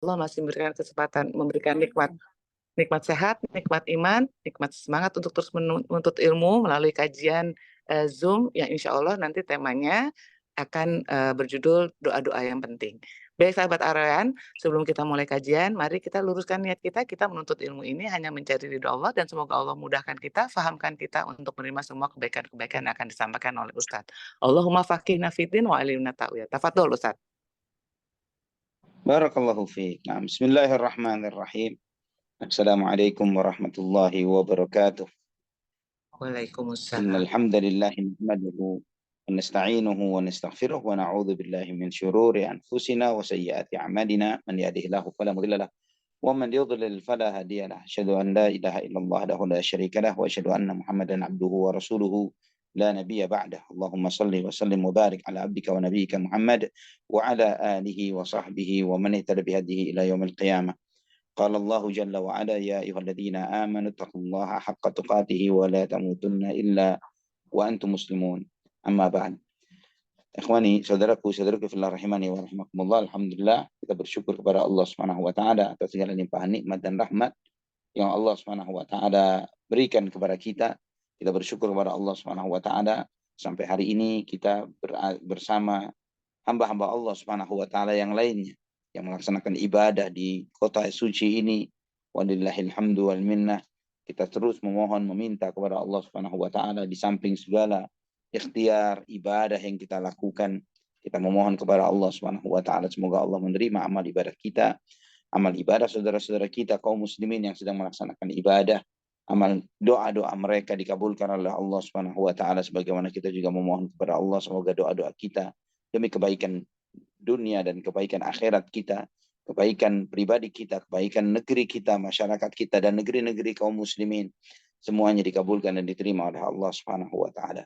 Allah masih memberikan kesempatan, memberikan nikmat, nikmat sehat, nikmat iman, nikmat semangat untuk terus menuntut ilmu melalui kajian Zoom yang insya Allah nanti temanya akan berjudul doa-doa yang penting. Baik sahabat Arayan, sebelum kita mulai kajian, mari kita luruskan niat kita menuntut ilmu ini hanya mencari ridho Allah dan semoga Allah mudahkan kita, fahamkan kita untuk menerima semua kebaikan-kebaikan yang akan disampaikan oleh Ustadz. Allahumma faqihna fiddin wa alimna ta'wil. Tafadhol Ustadz. Barakallahu fiik. Nah, bismillahirrahmanirrahim. Assalamualaikum warahmatullahi wabarakatuh. Waalaikumsalam. Innal hamdalillah nahmaduhu wa nasta'inuhu wa nastaghfiruh wa na'udzu billahi min syururi anfusina wa sayyiati a'malina man yahdihillahu fala mudilla lahu wa man yudlil fala hadiya lahu. Asyhadu an la ilaha illallah wahdahu la syarika lahu wa asyhadu anna Muhammadan abduhu wa rasuluhu لا نبي بعده. اللهم صل وسلم وبارك على عبدك ونبيك محمد وعلى آله وصحبه ومن اهتدى بهديه إلى يوم القيامة. قال الله جل وعلا يا أيها الذين آمنوا اتقوا الله حق تقاته ولا تموتن إلا وأنتم مسلمون. أما بعد. Ikhwani, saudaraku fillah rahimani wa rahimakumullah. Alhamdulillah, kita bersyukur kepada Allah Subhanahu wa taala atas segala limpahan nikmat dan rahmat yang Allah Subhanahu wa taala berikan kepada kita. Kita bersyukur kepada Allah Subhanahu wa taala sampai hari ini kita bersama hamba-hamba Allah Subhanahu wa taala yang lainnya yang melaksanakan ibadah di kota suci ini. Walillahil hamdu wal minnah. Kita terus memohon meminta kepada Allah Subhanahu wa taala di samping segala ikhtiar ibadah yang kita lakukan, kita memohon kepada Allah Subhanahu wa taala semoga Allah menerima amal ibadah kita, amal ibadah saudara-saudara kita kaum muslimin yang sedang melaksanakan ibadah. Amal doa-doa mereka dikabulkan oleh Allah Subhanahu wa taala sebagaimana kita juga memohon kepada Allah semoga doa-doa kita demi kebaikan dunia dan kebaikan akhirat kita, kebaikan pribadi kita, kebaikan negeri kita, masyarakat kita dan negeri-negeri kaum muslimin semuanya dikabulkan dan diterima oleh Allah Subhanahu wa taala.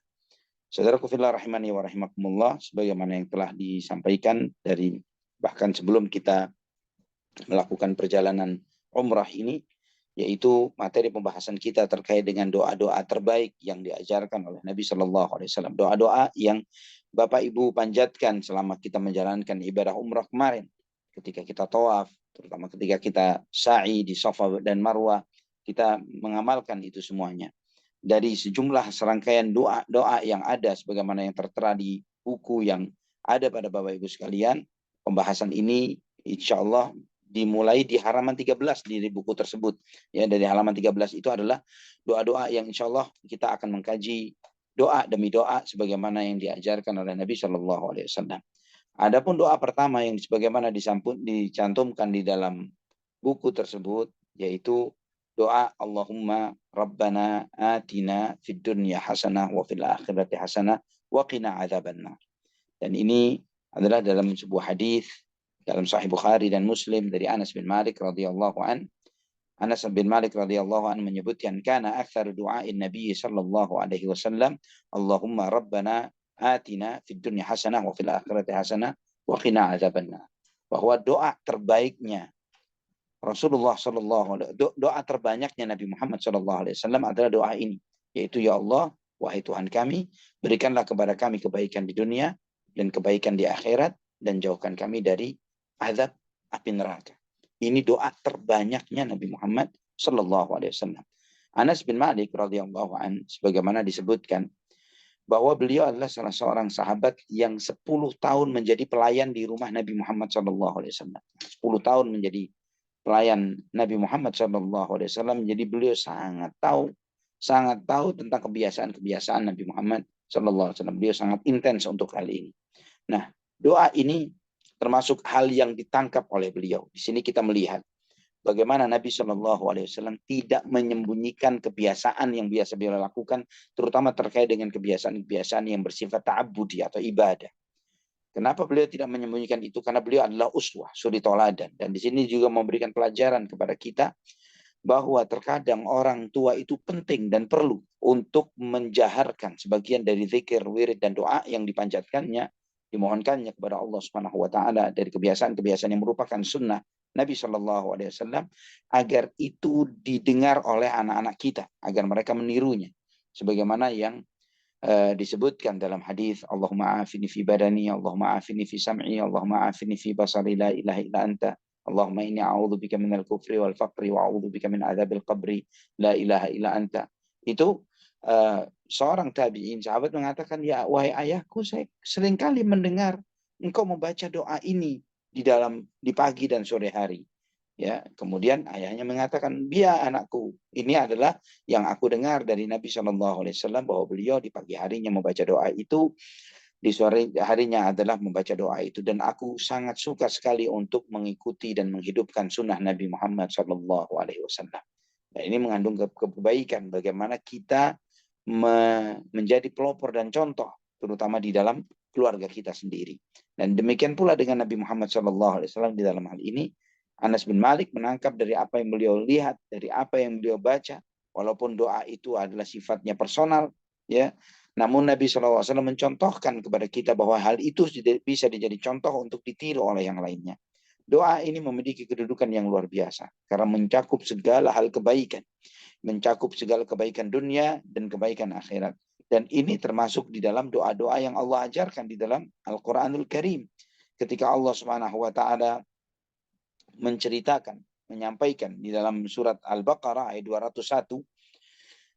Saudaraku fillah rahimani wa rahimakumullah, sebagaimana yang telah disampaikan dari bahkan sebelum kita melakukan perjalanan umrah ini, yaitu materi pembahasan kita terkait dengan doa-doa terbaik yang diajarkan oleh Nabi Shallallahu Alaihi Wasallam. Doa-doa yang Bapak Ibu panjatkan selama kita menjalankan ibadah umrah kemarin, ketika kita tawaf, terutama ketika kita sa'i di Safa dan Marwah, kita mengamalkan itu semuanya. Dari sejumlah serangkaian doa-doa yang ada, sebagaimana yang tertera di buku yang ada pada Bapak Ibu sekalian, pembahasan ini insya Allah dimulai di halaman 13 di buku tersebut. Ya, dari halaman 13 itu adalah doa-doa yang insya Allah kita akan mengkaji doa demi doa sebagaimana yang diajarkan oleh Nabi Shallallahu Alaihi Wasallam. Adapun doa pertama yang sebagaimana dicantumkan di dalam buku tersebut yaitu doa Allahumma Rabbana atina fid dunya hasanah wa fil akhirati hasanah wa qina adzabannar. Dan ini adalah dalam sebuah hadis dalam Sahih Bukhari dan Muslim dari Anas bin Malik radhiyallahu an. Anas bin Malik radhiyallahu an menyebutkan kana aktsar du'ain Nabi sallallahu alaihi wasallam Allahumma Rabbana atina fid dunya hasanah wa fil akhirati hasanah wa qina adzabannar. Bahwa doa terbaiknya Rasulullah sallallahu alaihi doa terbanyaknya Nabi Muhammad sallallahu alaihi wasallam adalah doa ini, yaitu ya Allah, wahai Tuhan kami, berikanlah kepada kami kebaikan di dunia dan kebaikan di akhirat dan jauhkan kami dari azab api neraka. Ini doa terbanyaknya Nabi Muhammad sallallahu alaihi wasallam. Anas bin Malik radhiyallahu an sebagaimana disebutkan bahwa beliau adalah salah seorang sahabat yang 10 tahun menjadi pelayan di rumah Nabi Muhammad sallallahu alaihi wasallam. 10 tahun menjadi pelayan Nabi Muhammad sallallahu alaihi wasallam, jadi beliau sangat tahu tentang kebiasaan-kebiasaan Nabi Muhammad sallallahu alaihi wasallam. Beliau sangat intens untuk hal ini. Nah, doa ini termasuk hal yang ditangkap oleh beliau. Di sini kita melihat bagaimana Nabi Shallallahu Alaihi Wasallam tidak menyembunyikan kebiasaan yang biasa beliau lakukan, terutama terkait dengan kebiasaan-kebiasaan yang bersifat ta'abbudi atau ibadah. Kenapa beliau tidak menyembunyikan itu? Karena beliau adalah uswah, suri toladan. Dan di sini juga memberikan pelajaran kepada kita bahwa terkadang orang tua itu penting dan perlu untuk menjaharkan sebagian dari zikir, wirid, dan doa yang dipanjatkannya, dimohonkannya kepada Allah Subhanahu wa taala dari kebiasaan-kebiasaan yang merupakan sunnah Nabi Shallallahu alaihi wasallam, agar itu didengar oleh anak-anak kita, agar mereka menirunya sebagaimana yang disebutkan dalam hadis Allahumma afini fi badani, Allahumma afini fi sam'i, Allahumma afini fi basari, la ilaha illa anta, Allahumma inni a'udzubika minal kufri wal faqri wa a'udzubika min adzabil qabri la ilaha illa anta. Itu seorang tabi'in sahabat mengatakan, ya wahai ayahku, saya seringkali mendengar engkau membaca doa ini di pagi dan sore hari. Ya, kemudian ayahnya mengatakan, "Biar anakku, ini adalah yang aku dengar dari Nabi SAW bahwa beliau di pagi harinya membaca doa itu, di sore harinya adalah membaca doa itu, dan aku sangat suka sekali untuk mengikuti dan menghidupkan sunnah Nabi Muhammad SAW." Nah, ini mengandung kebaikan bagaimana kita menjadi pelopor dan contoh, terutama di dalam keluarga kita sendiri. Dan demikian pula dengan Nabi Muhammad SAW di dalam hal ini. Anas bin Malik menangkap dari apa yang beliau lihat, dari apa yang beliau baca, walaupun doa itu adalah sifatnya personal, ya, namun Nabi SAW mencontohkan kepada kita bahwa hal itu bisa dijadi contoh untuk ditiru oleh yang lainnya. Doa ini memiliki kedudukan yang luar biasa karena mencakup segala hal kebaikan, mencakup segala kebaikan dunia dan kebaikan akhirat. Dan ini termasuk di dalam doa-doa yang Allah ajarkan di dalam Al-Quranul Karim. Ketika Allah Subhanahu wa Ta'ala menceritakan, menyampaikan di dalam surat Al-Baqarah ayat 201,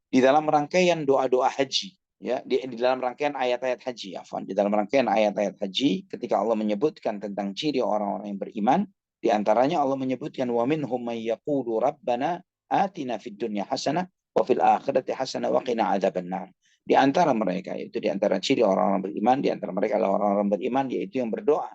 di dalam rangkaian doa-doa haji, ya, di dalam rangkaian ayat-ayat haji, di dalam rangkaian ayat-ayat haji, ketika Allah menyebutkan tentang ciri orang-orang yang beriman, di antaranya Allah menyebutkan, wa minhum may yaqulu rabbana atina fid dunya hasanah wa fil akhirati hasanah wa qina adzabannar. Di antara mereka, yaitu di antara ciri orang-orang beriman, di antara mereka adalah orang-orang beriman, yaitu yang berdoa,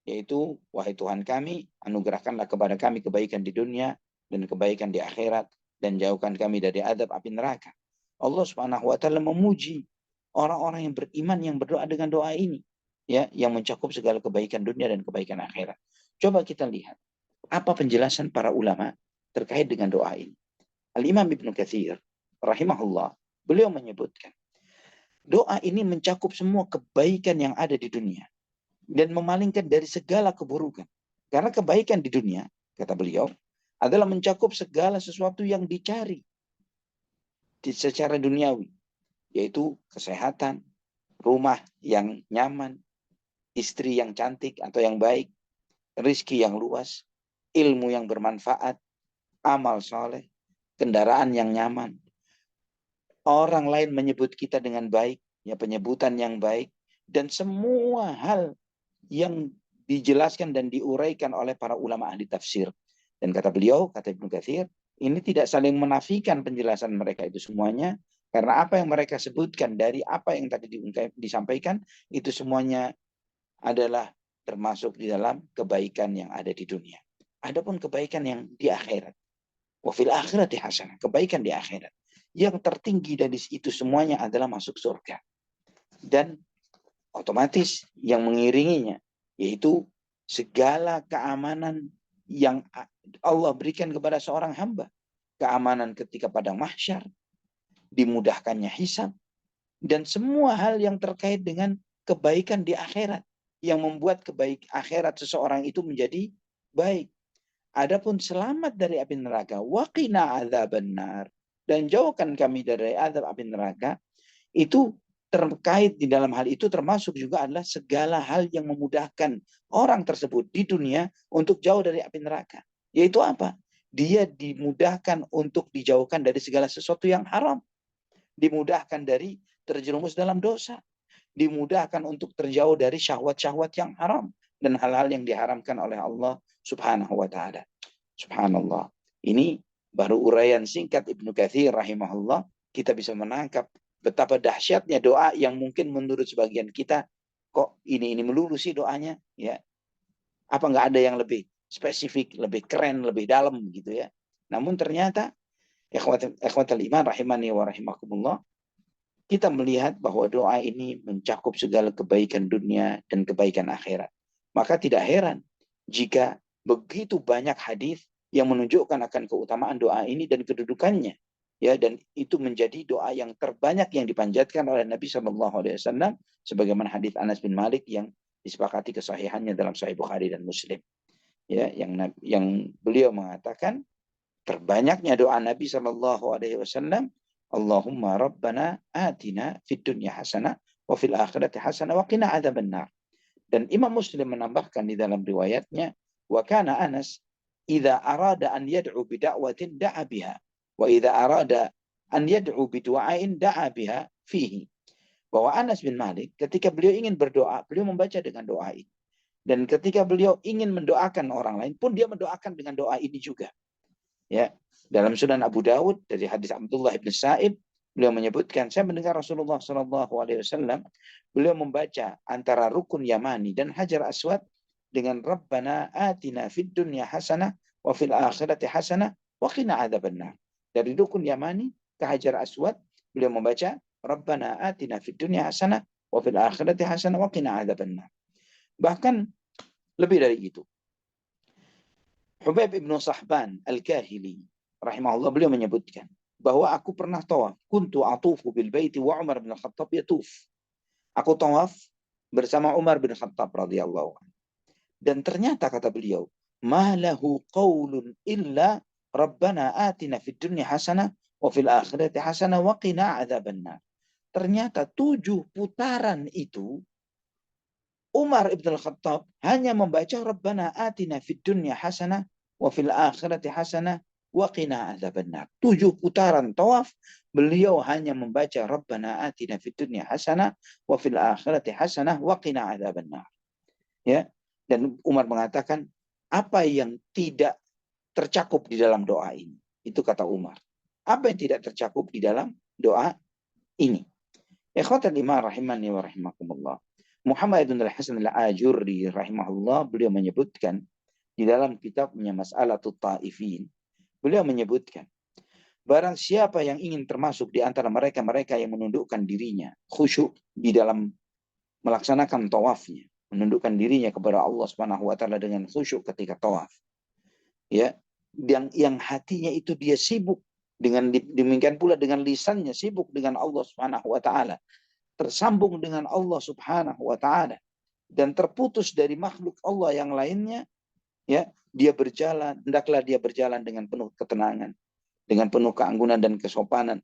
yaitu, wahai Tuhan kami, anugerahkanlah kepada kami kebaikan di dunia dan kebaikan di akhirat, dan jauhkan kami dari azab api neraka. Allah Subhanahu wa Ta'ala memuji orang-orang yang beriman yang berdoa dengan doa ini, ya, yang mencakup segala kebaikan dunia dan kebaikan akhirat. Coba kita lihat apa penjelasan para ulama terkait dengan doa ini. Al-Imam Ibnu Katsir rahimahullah, beliau menyebutkan doa ini mencakup semua kebaikan yang ada di dunia dan memalingkan dari segala keburukan. Karena kebaikan di dunia, kata beliau, adalah mencakup segala sesuatu yang dicari secara duniawi, yaitu kesehatan, rumah yang nyaman, istri yang cantik atau yang baik, rizki yang luas, ilmu yang bermanfaat, amal soleh, kendaraan yang nyaman. Orang lain menyebut kita dengan baik, ya, penyebutan yang baik, dan semua hal yang dijelaskan dan diuraikan oleh para ulama ahli tafsir. Dan kata beliau, kata Ibnu Katsir, ini tidak saling menafikan penjelasan mereka itu semuanya, karena apa yang mereka sebutkan dari apa yang tadi disampaikan, itu semuanya adalah termasuk di dalam kebaikan yang ada di dunia. Adapun kebaikan yang di akhirat, wa fil akhirati hasanah, kebaikan di akhirat, yang tertinggi dari itu semuanya adalah masuk surga. Dan otomatis yang mengiringinya, yaitu segala keamanan yang Allah berikan kepada seorang hamba. Keamanan ketika padang mahsyar, dimudahkannya hisab, dan semua hal yang terkait dengan kebaikan di akhirat, yang membuat akhirat seseorang itu menjadi baik. Adapun selamat dari api neraka, waqina adzabannar, dan jauhkan kami dari azab api neraka, itu terkait di dalam hal itu termasuk juga adalah segala hal yang memudahkan orang tersebut di dunia untuk jauh dari api neraka. Yaitu apa? Dia dimudahkan untuk dijauhkan dari segala sesuatu yang haram. Dimudahkan dari terjerumus dalam dosa. Dimudahkan untuk terjauh dari syahwat-syahwat yang haram. Dan hal-hal yang diharamkan oleh Allah Subhanahu wa Ta'ala. Subhanallah. Ini baru uraian singkat Ibnu Katsir rahimahullah. Kita bisa menangkap betapa dahsyatnya doa yang mungkin menurut sebagian kita, kok ini melulu sih doanya, ya. Apa nggak ada yang lebih spesifik, lebih keren, lebih dalam gitu ya. Namun ternyata ikhwatul iman rahimani wa rahimakumullah, kita melihat bahwa doa ini mencakup segala kebaikan dunia dan kebaikan akhirat. Maka tidak heran jika begitu banyak hadis yang menunjukkan akan keutamaan doa ini dan kedudukannya. Ya, dan itu menjadi doa yang terbanyak yang dipanjatkan oleh Nabi SAW, sebagaimana hadis Anas bin Malik yang disepakati kesahihannya dalam Sahih Bukhari dan Muslim. Ya, yang beliau mengatakan terbanyaknya doa Nabi SAW, Allahumma Rabbana atina fid dunya hasanah wa fil akhirati hasanah wa qina adzabannar. Dan Imam Muslim menambahkan di dalam riwayatnya, wa kana Anas idza arada an yad'u bida'watin da'a biha wa idza arada an yad'u bidu'ain da'a biha fihi. Bahwa Anas bin Malik ketika beliau ingin berdoa, beliau membaca dengan doa ini. Dan ketika beliau ingin mendoakan orang lain pun dia mendoakan dengan doa ini juga. Ya, dalam Sunan Abu Dawud dari hadis Abdullah bin Sa'ib, beliau menyebutkan, saya mendengar Rasulullah SAW, beliau membaca antara rukun Yamani dan Hajar Aswad dengan Rabbana atina fid dunya hasanah wa fil akhirati hasanah wa qina adzabannar. Dari rukun Yamani ke Hajar Aswad, beliau membaca Rabbana atina fid dunya hasanah wa fil akhirati hasanah wa qina adzabannar. Bahkan lebih dari itu. Hubaib ibn Sahban Al-Kahili rahimahullah, beliau menyebutkan bahwa aku pernah tawaf, kuntu atufu bil baiti wa Umar bin Khattab yatuf. Aku tawaf bersama Umar bin Khattab radhiyallahu anhu. Dan ternyata kata beliau, ma lahu qaulun illa rabbana atina fid dunya hasanah wa fil akhirati hasanah wa qina adzabannar. Ternyata 7 putaran itu Umar ibn Khattab hanya membaca Rabbana atina fid dunya hasanah wa fil akhirati hasanah wa qina adzabannar. 7 putaran tawaf beliau hanya membaca Rabbana atina fid dunya hasanah wa fil akhirati hasanah wa qina adzabannar. Ya. Dan Umar mengatakan apa yang tidak tercakup di dalam doa ini? Itu kata Umar. Apa yang tidak tercakup di dalam doa ini? Ikhwatal iman rahimani wa rahimakumullah. Muhammad bin Al-Hasan Al-Ajurri rahimahullah, beliau menyebutkan di dalam kitabnya Mas'alatut Ta'ifin, beliau menyebutkan barang siapa yang ingin termasuk di antara mereka-mereka yang menundukkan dirinya khusyuk di dalam melaksanakan tawafnya, menundukkan dirinya kepada Allah Subhanahu wa taala dengan khusyuk ketika tawaf. Ya, yang hatinya itu dia sibuk dengan demikian pula dengan lisannya sibuk dengan Allah Subhanahu wa taala, tersambung dengan Allah Subhanahu wa taala dan terputus dari makhluk Allah yang lainnya, ya, dia berjalan, hendaklah dia berjalan dengan penuh ketenangan, dengan penuh keanggunan dan kesopanan.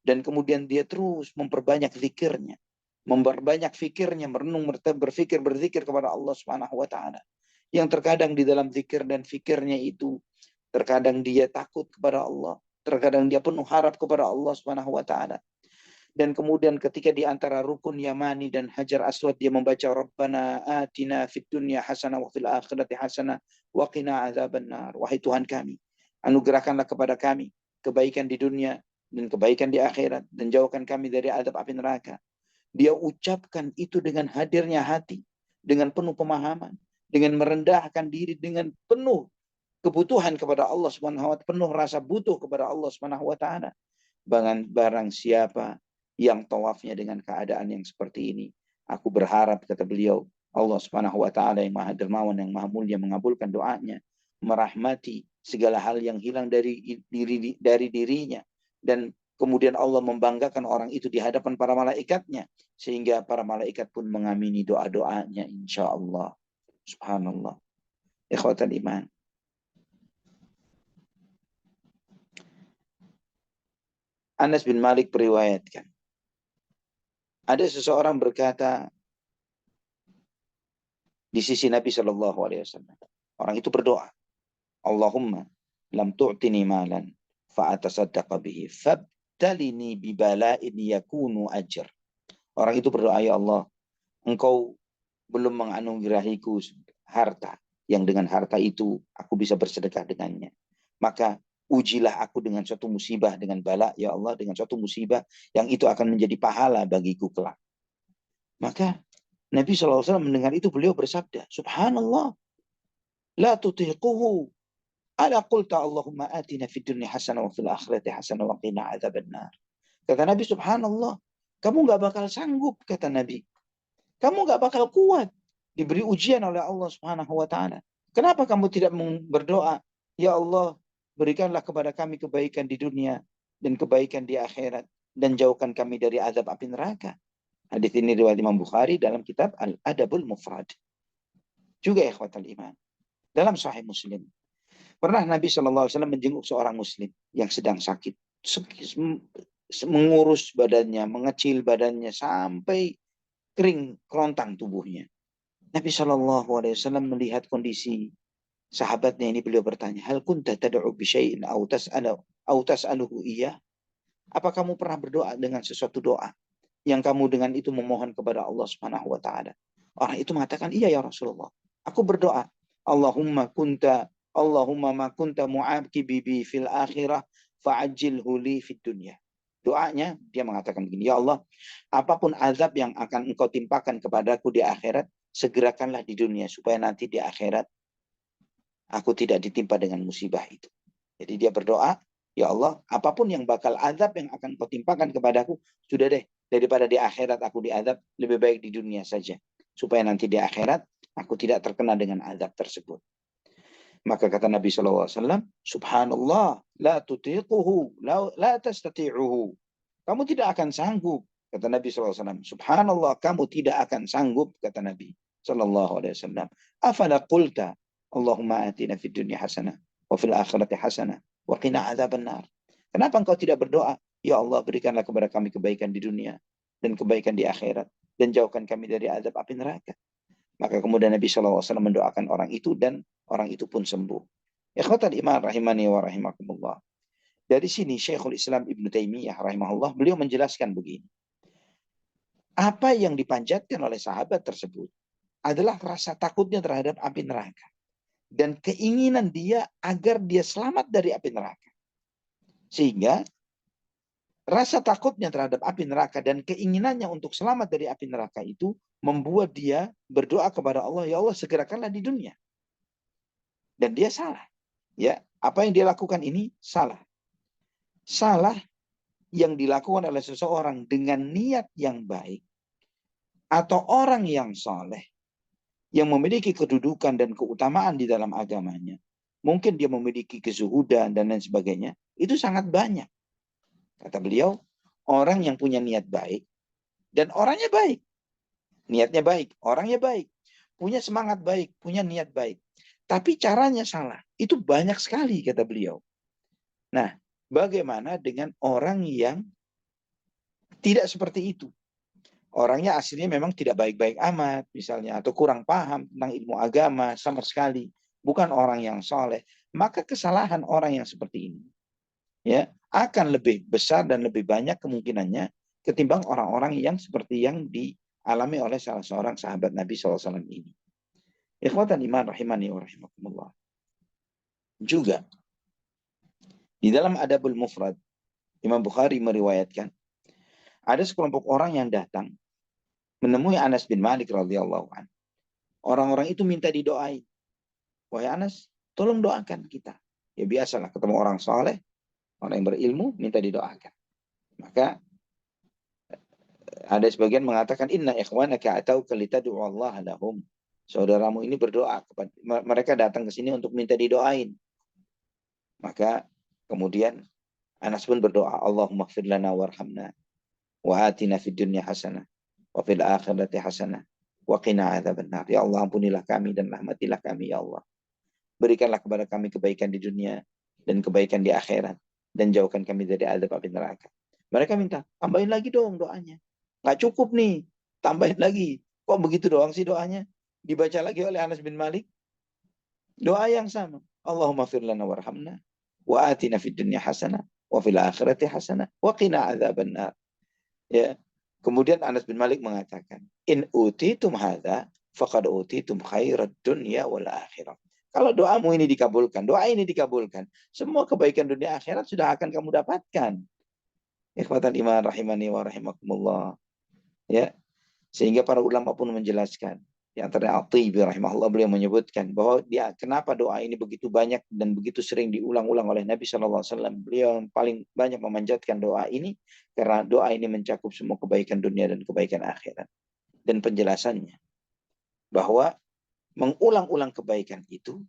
Dan kemudian dia terus memperbanyak zikirnya, memperbanyak fikirnya, merenung, berzikir kepada Allah Subhanahu wa taala. Yang terkadang di dalam zikir dan fikirnya itu terkadang dia takut kepada Allah, terkadang dia penuh harap kepada Allah Subhanahu wa taala. Dan kemudian ketika di antara rukun Yamani dan Hajar Aswad dia membaca Rabbana atina fid dunya hasanah wa fil akhirati hasanah wa qina adzabannar. Wahai Tuhan kami, anugerahkanlah kepada kami kebaikan di dunia dan kebaikan di akhirat dan jauhkan kami dari azab api neraka. Dia ucapkan itu dengan hadirnya hati, dengan penuh pemahaman, dengan merendahkan diri, dengan penuh kebutuhan kepada Allah Subhanahu wa taala, penuh rasa butuh kepada Allah Subhanahu wa taala. Barang siapa yang tawafnya dengan keadaan yang seperti ini, aku berharap, kata beliau, Allah Subhanahu wa taala yang Maha Dermawan, yang Maha Mulia mengabulkan doanya, merahmati segala hal yang hilang dari dirinya, dan kemudian Allah membanggakan orang itu di hadapan para malaikatnya, sehingga para malaikat pun mengamini doa-doanya insyaallah. Subhanallah. Ikhwatal iman. Anas bin Malik meriwayatkan, ada seseorang berkata di sisi Nabi Shallallahu Alaihi Wasallam. Orang itu berdoa, Allahumma lam tu'tini malan fa'atasaddaqa bihi fabtalini bibala'in yakunu ajr. Orang itu berdoa, ya Allah, Engkau belum menganugerahiku harta yang dengan harta itu aku bisa bersedekah dengannya. Maka ujilah aku dengan suatu musibah, dengan bala, ya Allah, dengan suatu musibah yang itu akan menjadi pahala bagiku kelak. Maka Nabi SAW mendengar itu, beliau bersabda, Subhanallah, la tutiquhu, ala qulta Allahumma atina fid dunya hasanah wa fil akhirati hasanah wa qina adzabannar. Kata Nabi, Subhanallah, kamu gak bakal sanggup, kata Nabi. Kamu gak bakal kuat diberi ujian oleh Allah Subhanahu wa taala. Kenapa kamu tidak berdoa, ya Allah, berikanlah kepada kami kebaikan di dunia dan kebaikan di akhirat dan jauhkan kami dari azab api neraka. Hadis ini riwayat Imam Bukhari dalam kitab Al-Adabul Mufrad. Juga ikhwatal iman, dalam Sahih Muslim, pernah Nabi SAW menjenguk seorang Muslim yang sedang sakit, mengurus badannya, mengecil badannya sampai kering kerontang tubuhnya. Nabi SAW melihat kondisi sahabatnya ini beliau bertanya, hal kunta tad'u bi syai'in aw tas'aluhu iya? Apa kamu pernah berdoa dengan sesuatu doa yang kamu dengan itu memohon kepada Allah Subhanahu wa taala? Orang itu mengatakan, iya ya Rasulullah. Aku berdoa, Allahumma ma kunta mu'aqibi bi fil akhirah fa'ajjilhu li fid dunya. Doanya dia mengatakan begini, ya Allah, apapun azab yang akan engkau timpakan kepadaku di akhirat, segerakanlah di dunia supaya nanti di akhirat aku tidak ditimpa dengan musibah itu. Jadi dia berdoa, ya Allah, apapun yang bakal azab yang akan kau timpakan kepadaku, sudah deh, daripada di akhirat aku diazab, lebih baik di dunia saja. Supaya nanti di akhirat, aku tidak terkena dengan azab tersebut. Maka kata Nabi SAW, Subhanallah, la tutiquhu, la tastati'uhu. Kamu tidak akan sanggup, kata Nabi SAW. Subhanallah, kamu tidak akan sanggup, kata Nabi SAW. Afala qulta, Allahumma atina fid dunya hasanah, wa fil akhirati hasanah, wa qina adzaban nar. Kenapa engkau tidak berdoa? Ya Allah, berikanlah kepada kami kebaikan di dunia dan kebaikan di akhirat, dan jauhkan kami dari azab api neraka. Maka kemudian Nabi SAW mendoakan orang itu dan orang itu pun sembuh. Ikhwatal iman rahimani wa rahimakumullah. Dari sini Syekhul Islam Ibn Taimiyah rahimahullah, beliau menjelaskan begini. Apa yang dipanjatkan oleh sahabat tersebut adalah rasa takutnya terhadap api neraka. Dan keinginan dia agar dia selamat dari api neraka. Sehingga rasa takutnya terhadap api neraka dan keinginannya untuk selamat dari api neraka itu membuat dia berdoa kepada Allah, ya Allah segerakanlah di dunia. Dan dia salah. Ya, apa yang dia lakukan ini salah. Salah yang dilakukan oleh seseorang dengan niat yang baik atau orang yang soleh yang memiliki kedudukan dan keutamaan di dalam agamanya. Mungkin dia memiliki kezuhudan dan lain sebagainya. Itu sangat banyak. Kata beliau, orang yang punya niat baik dan orangnya baik. Niatnya baik, orangnya baik. Punya semangat baik, punya niat baik. Tapi caranya salah. Itu banyak sekali, kata beliau. Nah, bagaimana dengan orang yang tidak seperti itu? Orangnya aslinya memang tidak baik-baik amat, misalnya, atau kurang paham tentang ilmu agama sama sekali. Bukan orang yang soleh. Maka kesalahan orang yang seperti ini ya akan lebih besar dan lebih banyak kemungkinannya ketimbang orang-orang yang seperti yang dialami oleh salah seorang sahabat Nabi SAW ini. Ikhwatan iman rahimani wa rahimakumullah. Juga di dalam Adabul Mufrad, Imam Bukhari meriwayatkan ada sekelompok orang yang datang menemui Anas bin Malik radhiyallahu anhu. Orang-orang itu minta didoain. Wahai Anas, tolong doakan kita. Ya biasalah ketemu orang soleh, orang yang berilmu, minta didoakan. Maka ada sebagian mengatakan, inna ikhwanaka atauka litad'u Allah lahum. Saudaramu ini berdoa kepada mereka, datang ke sini untuk minta didoain. Maka kemudian Anas pun berdoa, Allahumma ighfir lana warhamna wa atina fid dunya hasanah wa fil akhirati hasanah wa qina adzabannar. Ya Allah, ampunilah kami dan rahmatilah kami ya Allah. Berikanlah kepada kami kebaikan di dunia dan kebaikan di akhirat dan jauhkan kami dari azab api neraka. Mereka minta, tambahin lagi dong doanya. Nggak cukup nih, tambahin lagi. Kok begitu doang sih doanya? Dibaca lagi oleh Anas bin Malik. Doa yang sama. Allahumma fir lana warhamna wa atina fid dunya hasanah wa fil akhirati hasanah wa qina adzabannar. Ya. Kemudian Anas bin Malik mengatakan, in utitum hadza faqad utitum khairat dunya wal akhirah. Kalau doamu ini dikabulkan, doa ini dikabulkan, semua kebaikan dunia akhirat sudah akan kamu dapatkan. Ikhwatan iman rahimani wa rahimakumullah. Ya. Sehingga para ulama pun menjelaskan. Di antara At-Tibi rahimahullah, beliau menyebutkan bahwa dia kenapa doa ini begitu banyak dan begitu sering diulang-ulang oleh Nabi SAW. Beliau paling banyak memanjatkan doa ini karena doa ini mencakup semua kebaikan dunia dan kebaikan akhirat. Dan penjelasannya bahwa mengulang-ulang kebaikan itu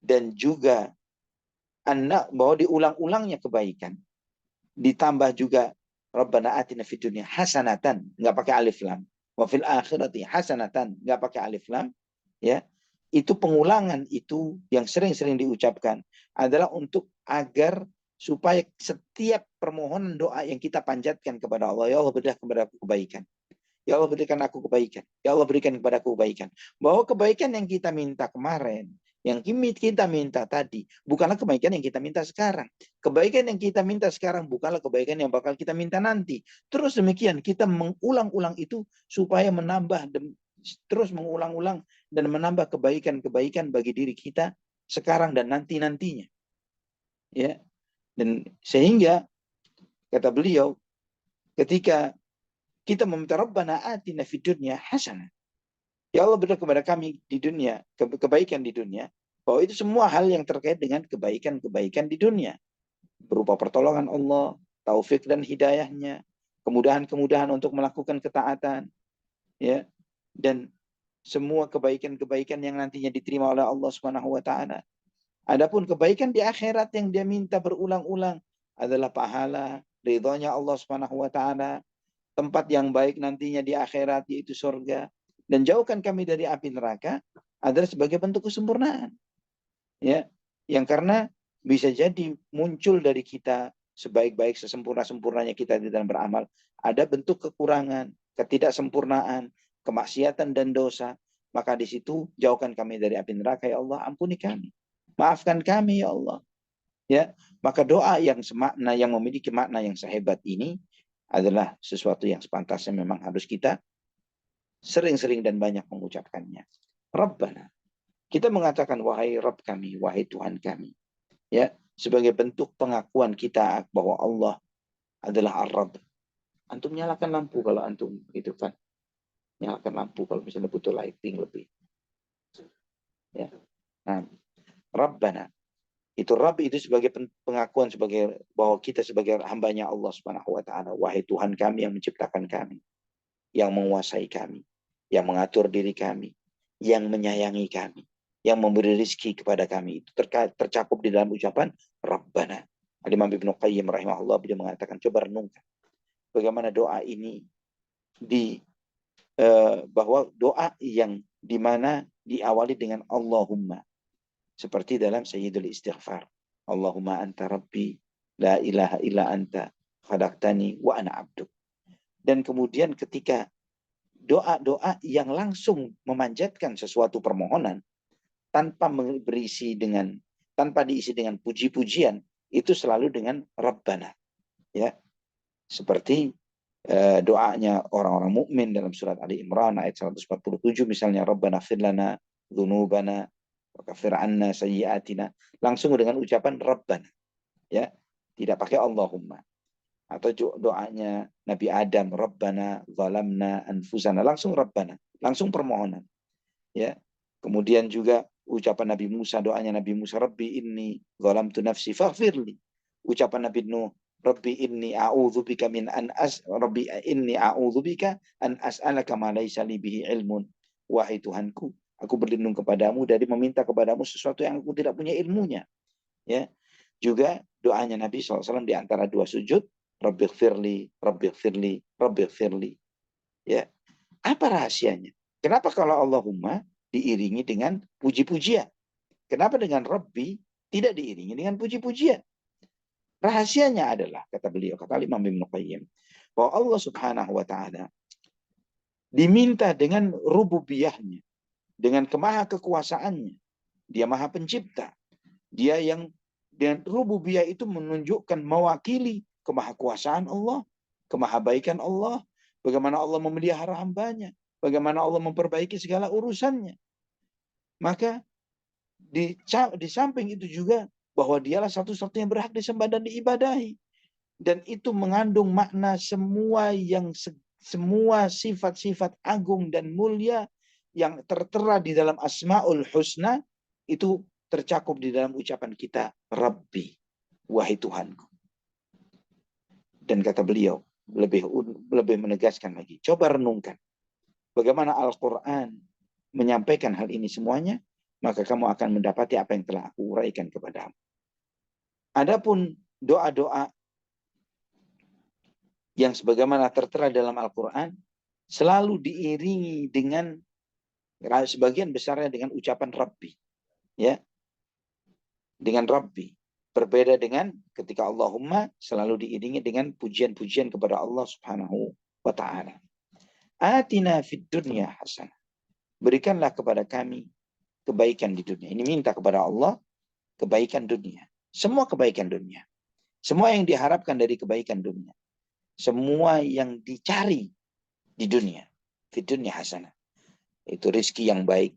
dan juga bahwa diulang-ulangnya kebaikan ditambah juga Rabbana atina fid dunya hasanatan, enggak pakai alif lam. Wa fil akhirati hasanatan, enggak pakai alif lam, ya. Itu pengulangan itu yang sering-sering diucapkan adalah untuk agar supaya setiap permohonan doa yang kita panjatkan kepada Allah, ya Allah berilah kepada aku kebaikan. Ya Allah berikan aku kebaikan. Ya Allah berikan kepadaku kebaikan. Bahwa kebaikan yang kita minta kemarin, yang kita minta tadi, bukanlah kebaikan yang kita minta sekarang. Kebaikan yang kita minta sekarang bukanlah kebaikan yang bakal kita minta nanti. Terus demikian, kita mengulang-ulang itu supaya menambah, terus mengulang-ulang dan menambah kebaikan-kebaikan bagi diri kita sekarang dan nanti-nantinya. Ya. Dan sehingga, kata beliau, ketika kita meminta Rabbana atina fid dunya hasanah. Ya Allah berikan kepada kami di dunia, kebaikan di dunia. Bahwa itu semua hal yang terkait dengan kebaikan-kebaikan di dunia. Berupa pertolongan Allah, taufik dan hidayahnya, kemudahan-kemudahan untuk melakukan ketaatan. Ya. Dan semua kebaikan-kebaikan yang nantinya diterima oleh Allah Subhanahu wa taala. Adapun kebaikan di akhirat yang dia minta berulang-ulang adalah pahala, ridhonya Allah Subhanahu wa taala, tempat yang baik nantinya di akhirat yaitu surga, dan jauhkan kami dari api neraka adalah sebagai bentuk kesempurnaan. Ya, yang karena bisa jadi muncul dari kita sebaik-baik sesempurna-sempurnanya kita di dalam beramal, ada bentuk kekurangan, ketidaksempurnaan, kemaksiatan dan dosa, maka di situ jauhkan kami dari api neraka ya Allah, ampuni kami. Maafkan kami ya Allah. Ya, maka doa yang semakna, yang memiliki makna yang sehebat ini adalah sesuatu yang sepantasnya memang harus kita sering-sering dan banyak mengucapkannya. Rabbana. Kita mengatakan wahai Rabb kami, wahai Tuhan kami. Ya, sebagai bentuk pengakuan kita bahwa Allah adalah Ar-Rabb. Antum nyalakan lampu kalau antum itu kan. Nyalakan lampu kalau misalnya butuh lighting lebih. Ya. Nah, Rabbana. Itu Rabb itu sebagai pengakuan sebagai bahwa kita sebagai hambanya Allah Subhanahu wa taala, wahai Tuhan kami yang menciptakan kami, yang menguasai kami, yang mengatur diri kami, yang menyayangi kami, yang memberi rezeki kepada kami. Itu tercakup di dalam ucapan Rabbana. Al-Imam Ibnu Qayyim rahimahullah beliau mengatakan, coba renungkan bagaimana doa ini bahwa doa yang dimana diawali dengan Allahumma, seperti dalam Sayyidul Istighfar. Allahumma anta rabbi, la ilaha illa anta, khalaqtani wa ana abduk. Dan kemudian ketika doa-doa yang langsung memanjatkan sesuatu permohonan tanpa diisi dengan puji-pujian, itu selalu dengan Rabbana. Ya. Seperti doanya orang-orang mukmin dalam surat Ali Imran ayat 147 misalnya, Rabbana fir lana dzunubana wa kaffir 'anna sayyi'atina, langsung dengan ucapan Rabbana. Ya, tidak pakai Allahumma. Atau doanya Nabi Adam, Rabbana zalamna anfusana, langsung Rabbana, langsung permohonan. Ya. Kemudian juga ucapan Nabi Musa, doanya Nabi Musa, Rabbi inni zalamtu nafsi faghfirli. Ucapan Nabi Nuh, Rabbi inni a'udzubika min an Rabbi inni a'udzubika an as'alaka ma laisa li bihi ilmun. Wahai Tuhanku, aku berlindung kepadamu dari meminta kepadamu sesuatu yang aku tidak punya ilmunya. Ya. Juga doanya Nabi SAW di antara dua sujud, Rabbighfirli, Rabbighfirli, Rabbighfirli. Ya. Apa rahasianya? Kenapa kalau Allahumma diiringi dengan puji-pujian? Kenapa dengan Rabbi tidak diiringi dengan puji-pujian? Rahasianya adalah, kata beliau, kata Imam Ibnu Qayyim, bahwa Allah Subhanahu wa taala diminta dengan rububiyahnya, dengan kemaha kekuasaannya. Dia Maha Pencipta. Dia yang dengan rububiyah itu menunjukkan, mewakili kemahakuasaan Allah, kemahabaikan Allah, bagaimana Allah memelihara hambanya, bagaimana Allah memperbaiki segala urusannya. Maka di samping itu juga bahwa dialah satu-satunya yang berhak disembah dan diibadahi. Dan itu mengandung makna semua sifat-sifat agung dan mulia yang tertera di dalam Asmaul Husna itu tercakup di dalam ucapan kita, Rabbi, wahai Tuhanku. Dan kata beliau, lebih menegaskan lagi, coba renungkan bagaimana Al-Quran menyampaikan hal ini semuanya, maka kamu akan mendapati apa yang telah aku uraikan kepadamu. Adapun doa-doa yang sebagaimana tertera dalam Al-Quran selalu diiringi dengan sebagian besarnya dengan ucapan Rabbi. Ya, dengan Rabbi. Berbeda dengan ketika Allahumma selalu diiringi dengan pujian-pujian kepada Allah Subhanahu wa taala. Atina fid dunya hasanah. Berikanlah kepada kami kebaikan di dunia. Ini minta kepada Allah kebaikan dunia. Semua kebaikan dunia. Semua yang diharapkan dari kebaikan dunia. Semua yang dicari di dunia. Fid dunya hasanah. Itu rezeki yang baik,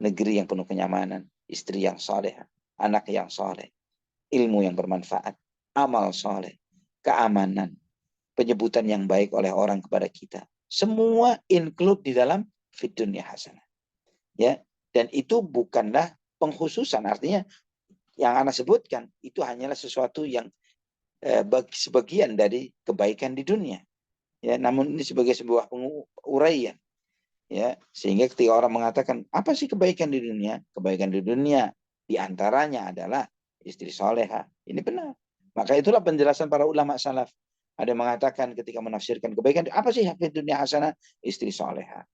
negeri yang penuh kenyamanan, istri yang saleh, anak yang saleh, ilmu yang bermanfaat, amal saleh, keamanan, penyebutan yang baik oleh orang kepada kita. Semua include di dalam fid dunya hasanah. Ya, dan itu bukanlah pengkhususan, artinya yang Anda sebutkan itu hanyalah sesuatu yang sebagian dari kebaikan di dunia. Ya, namun ini sebagai sebuah uraian. Ya, sehingga ketika orang mengatakan apa sih kebaikan di dunia? Kebaikan di dunia diantaranya adalah istri soleha. Ini benar. Maka itulah penjelasan para ulama salaf. Ada yang mengatakan ketika menafsirkan kebaikan, apa sih di dunia hasanah? Istri soleha.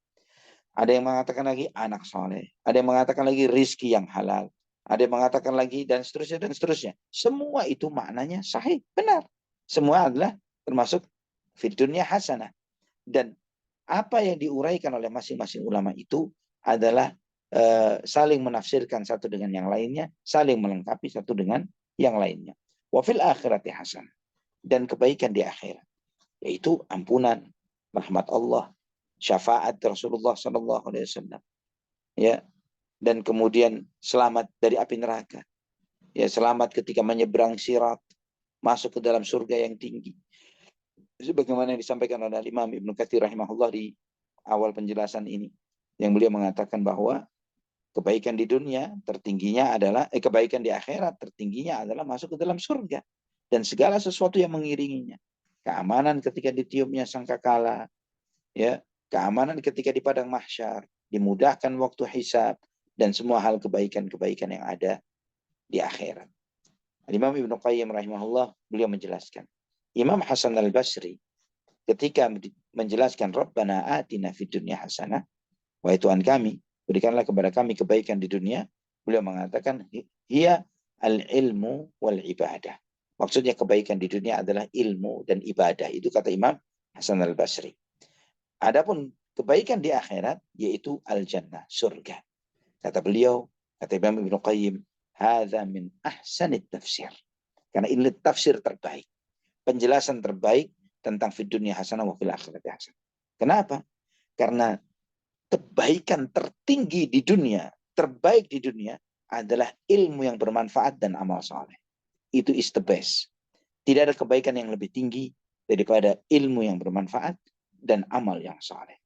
Ada yang mengatakan lagi anak soleh. Ada yang mengatakan lagi rizki yang halal. Ada yang mengatakan lagi dan seterusnya dan seterusnya. Semua itu maknanya sahih, benar. Semua adalah termasuk fid dunya hasanah. Dan apa yang diuraikan oleh masing-masing ulama itu adalah saling menafsirkan satu dengan yang lainnya, saling melengkapi satu dengan yang lainnya. Wa fil akhirati hasanah. Dan kebaikan di akhirat, yaitu ampunan, rahmat Allah, syafaat Rasulullah SAW, ya, dan kemudian selamat dari api neraka, ya, selamat ketika menyeberang sirat, masuk ke dalam surga yang tinggi. Sebagaimana yang disampaikan oleh Imam Ibnu Katsir rahimahullah di awal penjelasan ini, yang beliau mengatakan bahwa kebaikan di dunia tertingginya adalah kebaikan di akhirat tertingginya adalah masuk ke dalam surga dan segala sesuatu yang mengiringinya. Keamanan ketika ditiupnya sangkakala, ya, keamanan ketika di padang mahsyar, dimudahkan waktu hisab, dan semua hal kebaikan-kebaikan yang ada di akhirat. Imam Ibnu Qayyim rahimahullah beliau menjelaskan. Imam Hasan al-Basri ketika menjelaskan Rabbana atina fid dunya hasanah, wahai Tuhan kami, berikanlah kepada kami kebaikan di dunia, beliau mengatakan hiya al-ilmu wal ibadah. Maksudnya kebaikan di dunia adalah ilmu dan ibadah. Itu kata Imam Hasan al-Basri. Adapun kebaikan di akhirat yaitu al-jannah, surga. Kata beliau, kata Imam Ibnu Qayyim, hadza min ahsanit tafsir. Karena ini tafsir terbaik, penjelasan terbaik tentang fid dunya hasanah wa fil akhirati hasanah. Kenapa? Karena kebaikan tertinggi di dunia, terbaik di dunia adalah ilmu yang bermanfaat dan amal saleh. Itu is the best. Tidak ada kebaikan yang lebih tinggi daripada ilmu yang bermanfaat dan amal yang saleh.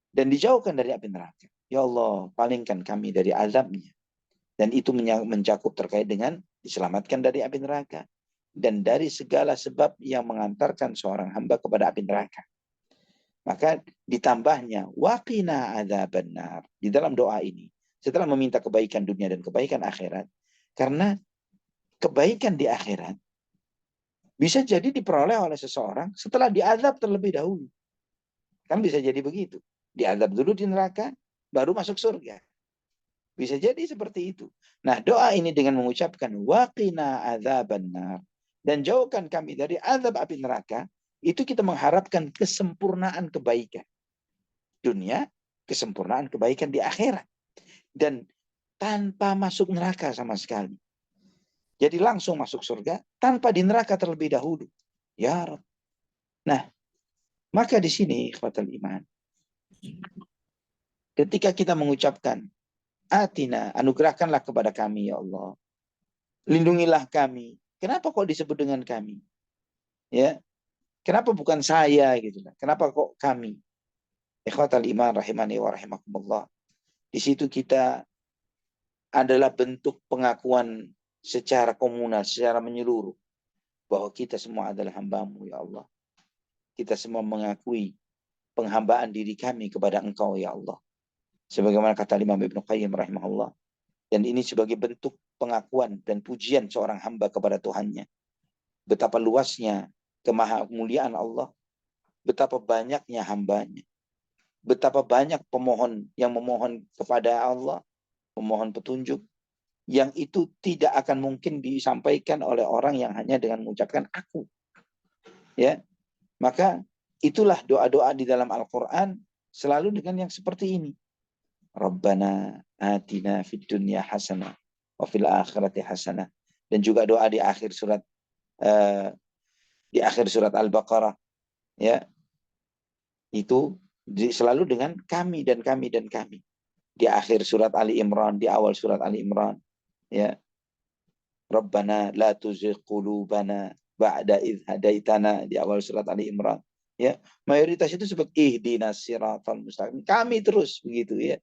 Dan dijauhkan dari api neraka. Ya Allah, palingkan kami dari azabnya. Dan itu mencakup terkait dengan diselamatkan dari api neraka. Dan dari segala sebab yang mengantarkan seorang hamba kepada api neraka. Maka ditambahnya waqina adzabannar di dalam doa ini. Setelah meminta kebaikan dunia dan kebaikan akhirat. Karena kebaikan di akhirat bisa jadi diperoleh oleh seseorang setelah diazab terlebih dahulu. Kan bisa jadi begitu. Diazab dulu di neraka, baru masuk surga. Bisa jadi seperti itu. Nah, doa ini dengan mengucapkan waqina adzabannar dan jauhkan kami dari azab api neraka, itu kita mengharapkan kesempurnaan kebaikan dunia, kesempurnaan kebaikan di akhirat. Dan tanpa masuk neraka sama sekali. Jadi langsung masuk surga tanpa di neraka terlebih dahulu. Ya Rabb. Nah, maka di sini ikhwatal iman, ketika kita mengucapkan atina, anugerahkanlah kepada kami ya Allah. Lindungilah kami. Kenapa kok disebut dengan kami? Ya. Kenapa bukan saya gitu? Kenapa kok kami? Ikhwatal iman rahimani wa rahimakumullah. Di situ kita adalah bentuk pengakuan secara komunal, secara menyeluruh bahwa kita semua adalah hamba-Mu ya Allah. Kita semua mengakui penghambaan diri kami kepada Engkau ya Allah. Sebagaimana kata Imam Ibnu Qayyim rahimahullah. Dan ini sebagai bentuk pengakuan dan pujian seorang hamba kepada Tuhannya. Betapa luasnya kemahamuliaan Allah. Betapa banyaknya hambanya. Betapa banyak pemohon yang memohon kepada Allah. Memohon petunjuk. Yang itu tidak akan mungkin disampaikan oleh orang yang hanya dengan mengucapkan aku. Ya, maka itulah doa-doa di dalam Al-Quran selalu dengan yang seperti ini. Rabbana atina fid dunya hasanah wa fil akhirati hasanah. Dan juga doa di akhir surat Al-Baqarah, ya, itu selalu dengan kami dan kami dan kami. Di akhir surat Ali Imran, di awal surat Ali Imran, ya, Rabbana la tuzigh qulubana ba'da idh hadaitana, di awal surat Ali Imran, ya, mayoritas itu seperti ihdinas siratal mustaqim, kami terus begitu, ya.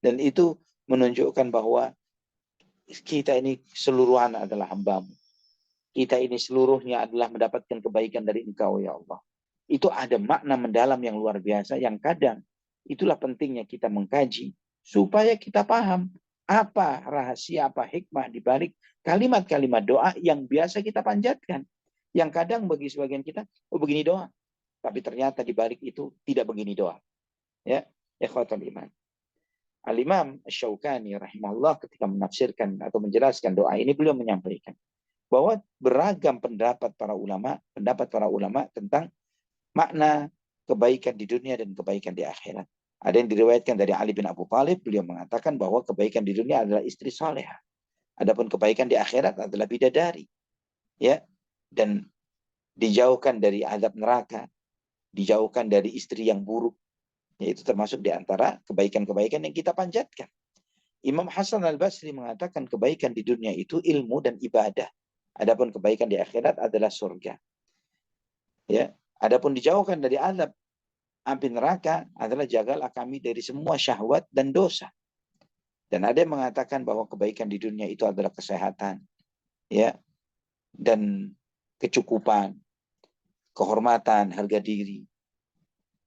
Dan itu menunjukkan bahwa kita ini seluruhan adalah hamba-Mu. Kita ini seluruhnya adalah mendapatkan kebaikan dari Engkau, ya Allah. Itu ada makna mendalam yang luar biasa, yang kadang itulah pentingnya kita mengkaji supaya kita paham apa rahasia, apa hikmah di balik kalimat-kalimat doa yang biasa kita panjatkan. Yang kadang bagi sebagian kita, oh begini doa, tapi ternyata di balik itu tidak begini doa. Ya, ikhwatul iman. Al-Imam Asy-Syaukani rahimahullah ketika menafsirkan atau menjelaskan doa ini, beliau menyampaikan bahwa beragam pendapat para ulama tentang makna kebaikan di dunia dan kebaikan di akhirat. Ada yang diriwayatkan dari Ali bin Abu Thalib, beliau mengatakan bahwa kebaikan di dunia adalah istri salehah. Adapun kebaikan di akhirat adalah bidadari, ya, dan dijauhkan dari azab neraka, dijauhkan dari istri yang buruk. Yaitu termasuk di antara kebaikan-kebaikan yang kita panjatkan. Imam Hasan Al-Basri mengatakan kebaikan di dunia itu ilmu dan ibadah. Adapun kebaikan di akhirat adalah surga. Ya, adapun dijauhkan dari azab api neraka adalah jagalah kami dari semua syahwat dan dosa. Dan ada yang mengatakan bahwa kebaikan di dunia itu adalah kesehatan, ya, dan kecukupan, kehormatan, harga diri,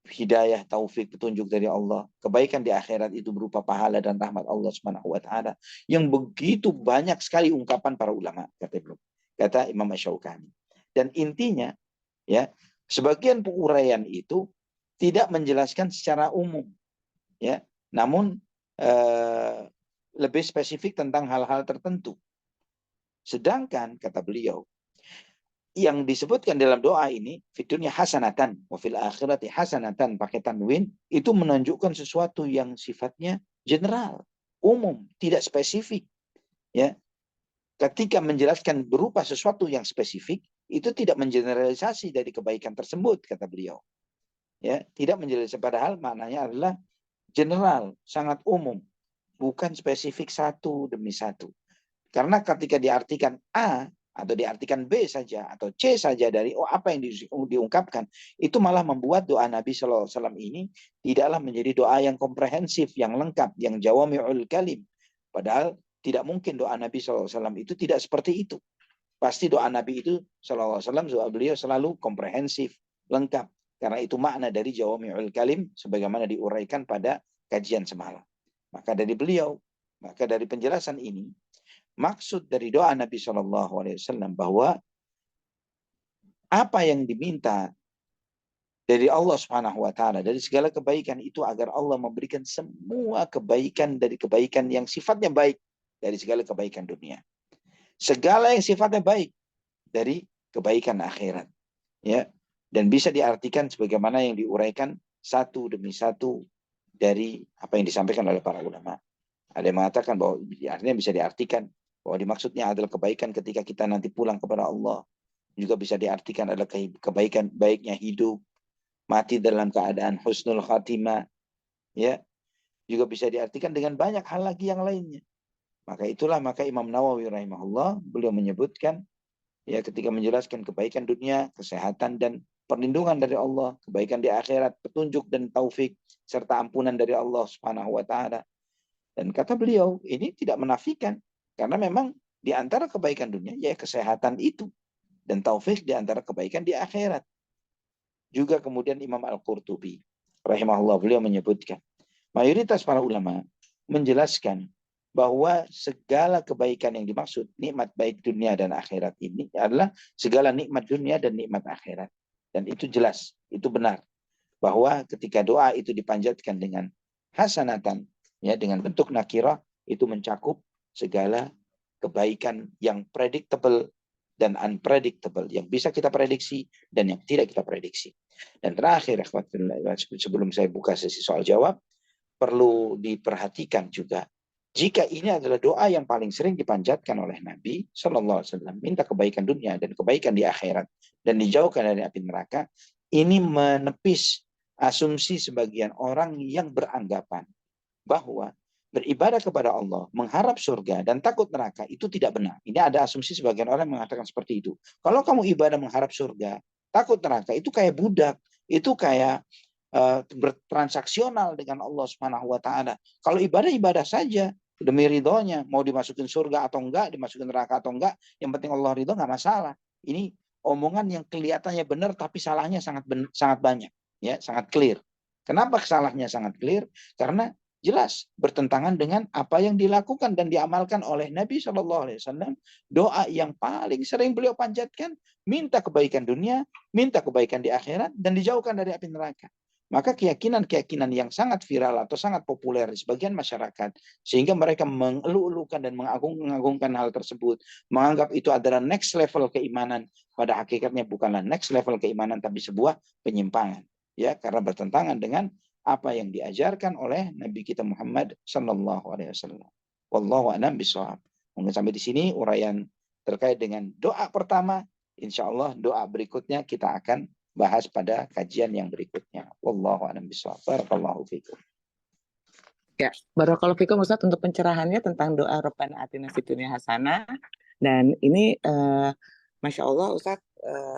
hidayah, taufik, petunjuk dari Allah. Kebaikan di akhirat itu berupa pahala dan rahmat Allah Subhanahu wa taala yang begitu banyak sekali ungkapan para ulama, kata Imam Asy-Syaukani. Dan intinya, ya, sebagian uraian itu tidak menjelaskan secara umum, ya, namun lebih spesifik tentang hal-hal tertentu. Sedangkan kata beliau, yang disebutkan dalam doa ini, fiturnya hasanatan, wa fil akhirati hasanatan, pakai tanwin, itu menunjukkan sesuatu yang sifatnya general, umum, tidak spesifik. Ya, ketika menjelaskan berupa sesuatu yang spesifik, itu tidak mengeneralisasi dari kebaikan tersebut, kata beliau. Ya, tidak menjelaskan, padahal maknanya adalah general, sangat umum, bukan spesifik satu demi satu. Karena ketika diartikan A atau diartikan B saja atau C saja dari apa yang diungkapkan, itu malah membuat doa Nabi SAW ini tidaklah menjadi doa yang komprehensif, yang lengkap, yang jawami'ul kalim. Padahal tidak mungkin doa Nabi SAW itu tidak seperti itu. Pasti doa Nabi itu SAW, doa beliau selalu komprehensif, lengkap. Karena itu makna dari jawami'ul kalim sebagaimana diuraikan pada kajian semalam. Maka dari penjelasan ini, maksud dari doa Nabi SAW bahwa apa yang diminta dari Allah Subhanahu wa taala dari segala kebaikan itu agar Allah memberikan semua kebaikan dari kebaikan yang sifatnya baik dari segala kebaikan dunia. Segala yang sifatnya baik dari kebaikan akhirat. Ya. Dan bisa diartikan sebagaimana yang diuraikan satu demi satu dari apa yang disampaikan oleh para ulama. Ada yang mengatakan bahwa artinya bisa diartikan bahwa dimaksudnya adalah kebaikan ketika kita nanti pulang kepada Allah. Juga bisa diartikan adalah kebaikan baiknya hidup, mati dalam keadaan husnul khatimah. Ya, juga bisa diartikan dengan banyak hal lagi yang lainnya. Maka Imam Nawawi rahimahullah beliau menyebutkan, ya, ketika menjelaskan kebaikan dunia, kesehatan dan perlindungan dari Allah, kebaikan di akhirat, petunjuk dan taufik serta ampunan dari Allah Subhanahu wa taala. Dan kata beliau, ini tidak menafikan karena memang di antara kebaikan dunia ya kesehatan itu dan taufik di antara kebaikan di akhirat. Juga kemudian Imam Al-Qurtubi rahimahullah beliau menyebutkan, mayoritas para ulama menjelaskan bahwa segala kebaikan yang dimaksud nikmat baik dunia dan akhirat ini adalah segala nikmat dunia dan nikmat akhirat. Dan itu jelas, itu benar bahwa ketika doa itu dipanjatkan dengan hasanatan, ya, dengan bentuk nakirah, itu mencakup segala kebaikan yang predictable, dan unpredictable, yang bisa kita prediksi dan yang tidak kita prediksi. Dan terakhir, sebelum saya buka sesi soal jawab, perlu diperhatikan juga, jika ini adalah doa yang paling sering dipanjatkan oleh Nabi Shallallahu Alaihi Wasallam, minta kebaikan dunia dan kebaikan di akhirat dan dijauhkan dari api neraka, ini menepis asumsi sebagian orang yang beranggapan bahwa beribadah kepada Allah, mengharap surga dan takut neraka itu tidak benar. Ini ada asumsi sebagian orang yang mengatakan seperti itu. Kalau kamu ibadah mengharap surga, takut neraka, itu kayak budak, itu kayak bertransaksional dengan Allah Subhanahu wa taala. Kalau ibadah saja demi ridhonya, mau dimasukin surga atau enggak, dimasukin neraka atau enggak, yang penting Allah ridho, nggak masalah. Ini omongan yang kelihatannya benar tapi salahnya sangat banyak, ya, sangat clear. Kenapa salahnya sangat clear? Karena jelas bertentangan dengan apa yang dilakukan dan diamalkan oleh Nabi Shallallahu Alaihi Wasallam. Doa yang paling sering beliau panjatkan, minta kebaikan dunia, minta kebaikan di akhirat, dan dijauhkan dari api neraka. Maka keyakinan-keyakinan yang sangat viral atau sangat populer di sebagian masyarakat, sehingga mereka mengeluh-elukan dan mengagungkan hal tersebut, menganggap itu adalah next level keimanan, pada hakikatnya bukanlah next level keimanan, tapi sebuah penyimpangan, ya, karena bertentangan dengan apa yang diajarkan oleh Nabi kita Muhammad Sallallahu Alaihi Wasallam. Wallahu a'lam bishawab. Mungkin sampai di sini uraian terkait dengan doa pertama. Insya Allah doa berikutnya kita akan bahas pada kajian yang berikutnya. Wallahu a'lam bishawab. Barakallahu fikum. Ya, barakallahu fikum Ustaz untuk pencerahannya tentang doa Rabbana atina fid dunya hasanah. Dan ini Masya Allah Ustaz,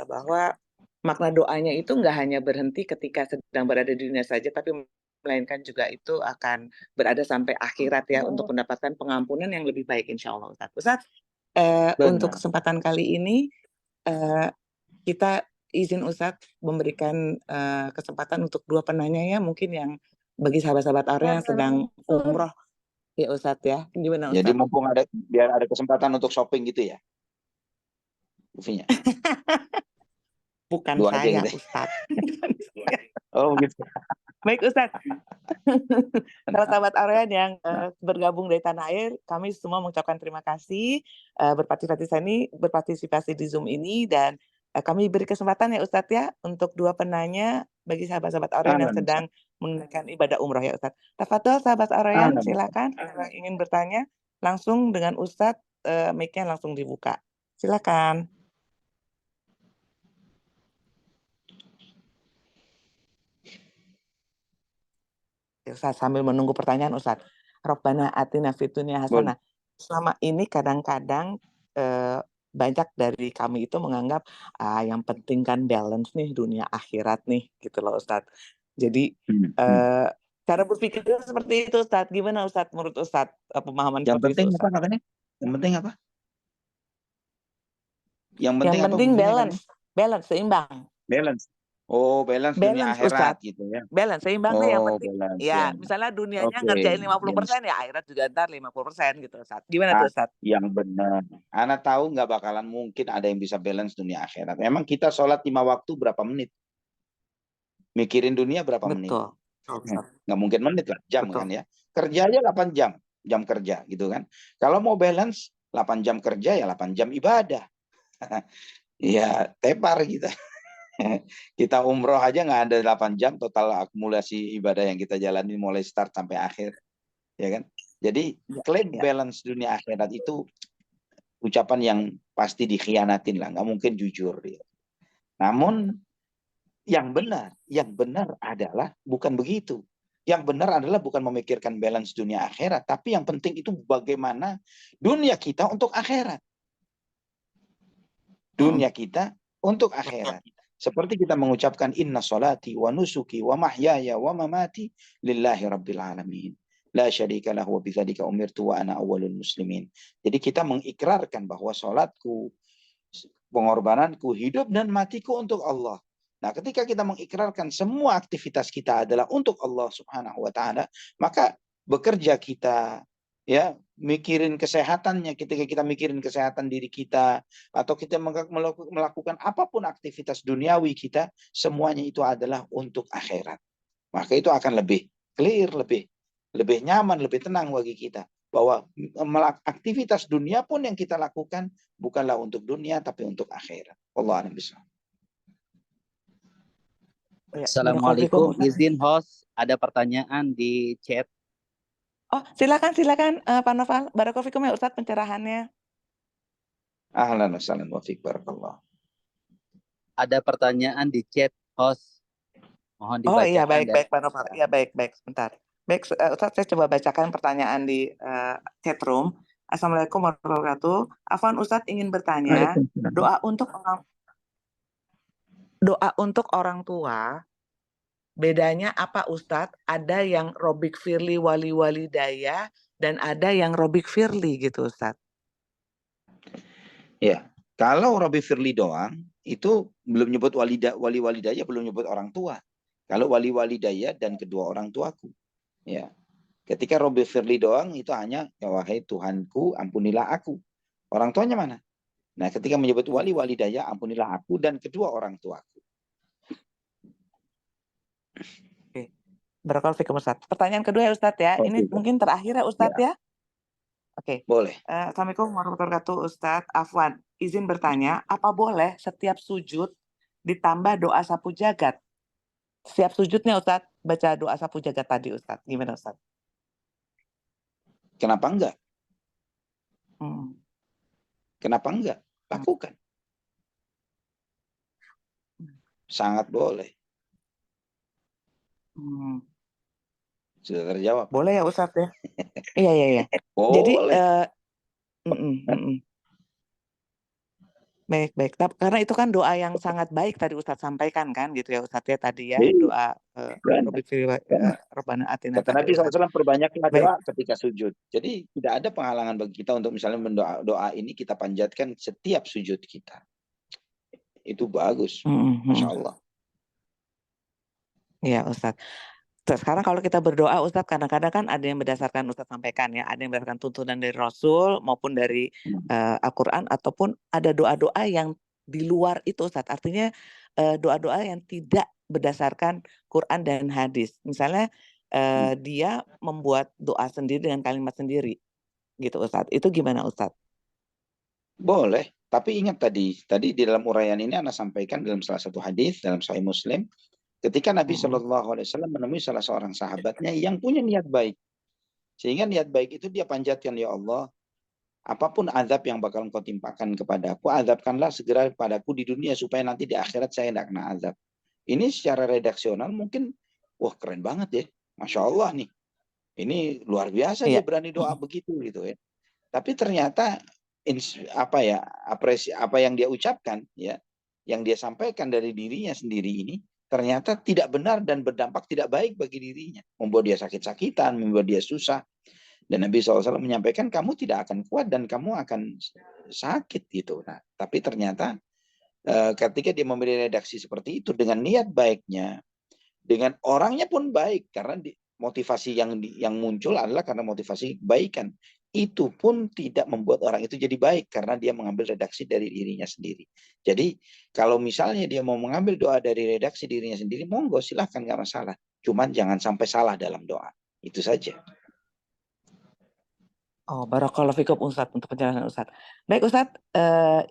bahwa makna doanya itu nggak hanya berhenti ketika sedang berada di dunia saja, tapi melainkan juga itu akan berada sampai akhirat ya, untuk mendapatkan pengampunan yang lebih baik insya Allah Ustaz. Ustaz, untuk kesempatan kali ini kita izin Ustadz memberikan kesempatan untuk dua penanya ya, mungkin yang bagi sahabat-sahabat Aura yang sedang umroh ya Ustadz ya. Gimana Ustadz? Jadi mumpung ada, biar ada kesempatan untuk shopping gitu ya, Ufinya. Bukan Dua aja saya gitu. Ustadz. Oh gitu. Baik Ustadz. Para sahabat Arean yang bergabung dari tanah air, kami semua mengucapkan terima kasih berpartisipasi di Zoom ini, dan kami beri kesempatan ya Ustadz ya untuk dua penanya bagi sahabat-sahabat Arean yang sedang menunaikan ibadah umroh ya Ustadz. Tafadhol sahabat Arean, silakan yang ingin bertanya langsung dengan Ustadz, mic-nya langsung dibuka. Silakan. Ustaz, sambil menunggu pertanyaan Ustaz, Rabbana atina fid dunya hasanah. Selama ini kadang-kadang banyak dari kami itu menganggap yang penting kan balance nih dunia akhirat nih gitu loh Ustaz. Jadi cara berpikir seperti itu Ustaz. Gimana Ustaz menurut Ustaz pemahaman yang seperti penting itu Ustaz? apa katanya? Yang penting apa? Yang penting balance, seimbang. Balance. Oh, balance dunia akhirat Ustaz. gitu ya. Balance, seimbang deh yang penting. Balance, Ya, ya. misalnya dunianya ngerjain 50%, ya akhirat juga ntar 50% gitu, Ustaz. Gimana tuh, Ustaz? Yang benar. Ana tahu nggak bakalan mungkin ada yang bisa balance dunia akhirat. Memang kita sholat 5 waktu berapa menit? Mikirin dunia berapa menit? Nggak mungkin menit lah, jam kan ya. Kerja aja 8 jam, jam kerja gitu kan. Kalau mau balance 8 jam kerja ya 8 jam ibadah. Ya tepar kita. Kita umroh aja nggak ada 8 jam total akumulasi ibadah yang kita jalani mulai start sampai akhir, ya kan? Jadi klaim balance dunia akhirat itu ucapan yang pasti dikhianatin lah, nggak mungkin jujur dia. Namun yang benar adalah bukan begitu. Yang benar adalah bukan memikirkan balance dunia akhirat, tapi yang penting itu bagaimana dunia kita untuk akhirat. Dunia kita untuk akhirat. Seperti kita mengucapkan inna salati wa nusuki wa mahyaya wa mamati lillahi rabbil alamin. La syarika lahu wa bidzalika umirtu wa ana awwalul muslimin. Jadi kita mengikrarkan bahwa salatku, pengorbananku, hidup dan matiku untuk Allah. Nah, ketika kita mengikrarkan semua aktivitas kita adalah untuk Allah Subhanahu wa taala, maka bekerja kita, ya, mikirin kesehatannya, ketika kita mikirin kesehatan diri kita, atau kita melakukan apapun aktivitas duniawi kita, semuanya itu adalah untuk akhirat. Maka itu akan lebih clear, lebih nyaman, lebih tenang bagi kita. bahwa aktivitas dunia pun yang kita lakukan bukanlah untuk dunia tapi untuk akhirat. Allah a'lam bishawab. Ya, Assalamualaikum, Ustaz. izin host, ada pertanyaan di chat. Oh, silakan Pak Noval. Barakallahu fikum ya Ustaz pencerahannya. Ahlan wa sahlan wa fiik barakallah. Ada pertanyaan di chat host. Mohon Oh iya, dibacakan. baik Pak Noval. Iya, baik, sebentar. Baik, Ustaz, saya coba bacakan pertanyaan di chat room. Assalamualaikum warahmatullahi wabarakatuh. Afwan, Ustaz ingin bertanya, doa untuk orang tua, bedanya apa Ustadz? Ada yang Robik Firly wali walidaya dan ada yang Robik Firly gitu Ustadz. Ya, kalau Robi Firly doang itu belum nyebut wali walidaya, belum nyebut orang tua. Kalau wali walidaya dan kedua orang tuaku. Ya. Ketika Robi Firly doang itu hanya ya wahai Tuhanku ampunilah aku. Orang tuanya mana? Nah, ketika menyebut wali walidaya ampunilah aku dan kedua orang tuaku. Oke. Barakallahu fikum Ustadz. Pertanyaan kedua ya Ustadz ya. Ini mungkin terakhir ya Ustadz ya. Oke. Boleh. Assalamualaikum warahmatullahi wabarakatuh Ustadz. Afwan, izin bertanya, apa boleh setiap sujud ditambah doa sapu jagat? Setiap sujudnya Ustadz baca doa sapu jagat tadi Ustadz. Gimana Ustadz? Kenapa enggak? Kenapa enggak? Lakukan. Sangat boleh. Sudah terjawab. Boleh ya Ustadz ya? Iya. Jadi baik. Karena itu kan doa yang sangat baik tadi Ustadz sampaikan kan gitu ya Ustadz ya tadi ya, doa Rabbana atina. Kata Nabi SAW, perbanyaklah doa ketika sujud. Jadi tidak ada penghalangan bagi kita untuk misalnya doa ini kita panjatkan setiap sujud kita. Itu bagus. Masya Allah. Iya Ustadz. Sekarang kalau kita berdoa Ustadz, kadang-kadang kan ada yang berdasarkan Ustadz sampaikan ya, ada yang berdasarkan tuntunan dari Rasul maupun dari Al-Quran, ataupun ada doa-doa yang di luar itu Ustadz. Artinya doa-doa yang tidak berdasarkan Quran dan hadis. Misalnya dia membuat doa sendiri dengan kalimat sendiri gitu Ustadz. Itu gimana Ustadz? Boleh, tapi ingat tadi di dalam uraian ini Anda sampaikan dalam salah satu hadis dalam Sahih Muslim, ketika Nabi SAW menemui salah seorang sahabatnya yang punya niat baik. Sehingga niat baik itu dia panjatkan, ya Allah, apapun azab yang bakal engkau timpakan kepadaku, azabkanlah segera kepadaku di dunia supaya nanti di akhirat saya tidak kena azab. Ini secara redaksional mungkin, wah keren banget ya. Masya Allah nih. Ini luar biasa dia berani doa begitu gitu ya. Tapi ternyata apa yang dia ucapkan ya, yang dia sampaikan dari dirinya sendiri ini ternyata tidak benar dan berdampak tidak baik bagi dirinya, membuat dia sakit-sakitan, membuat dia susah. Dan Nabi SAW menyampaikan kamu tidak akan kuat dan kamu akan sakit gitu. Nah, tapi ternyata ketika dia memberi redaksi seperti itu dengan niat baiknya, dengan orangnya pun baik karena motivasi yang muncul adalah karena motivasi kebaikan. Itu pun tidak membuat orang itu jadi baik karena dia mengambil redaksi dari dirinya sendiri. Jadi kalau misalnya dia mau mengambil doa dari redaksi dirinya sendiri, monggo silahkan, nggak masalah. Cuman jangan sampai salah dalam doa. Itu saja. Oh, barakallahu fikum Ustadz untuk penjelasan Ustadz. Baik Ustadz,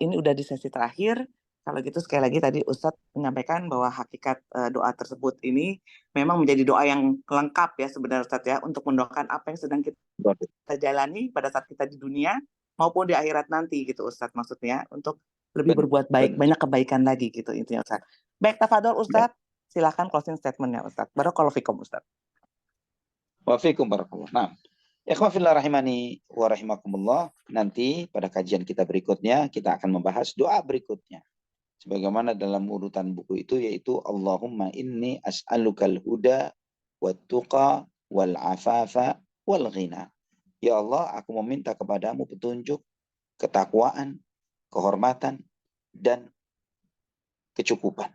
ini udah di sesi terakhir. Kalau gitu sekali lagi tadi Ustadz menyampaikan bahwa hakikat doa tersebut ini memang menjadi doa yang lengkap ya sebenarnya Ustadz ya, untuk mendoakan apa yang sedang kita jalani pada saat kita di dunia maupun di akhirat nanti gitu Ustadz, maksudnya untuk lebih berbuat baik, banyak kebaikan lagi gitu intinya Ustadz. Baik, tafadhol Ustadz, silakan closing statementnya Ustadz. Barakallahu fikum Ustadz. Wa fikum barakallah. Nah, ikhwan fillah rahimani wa rahimakumullah, nanti pada kajian kita berikutnya kita akan membahas doa berikutnya. Sebagaimana dalam urutan buku itu, yaitu Allahumma inni as'alukal huda wat tuqa wal afafa wal ghina. Ya Allah, aku meminta kepadamu petunjuk, ketakwaan, kehormatan, dan kecukupan.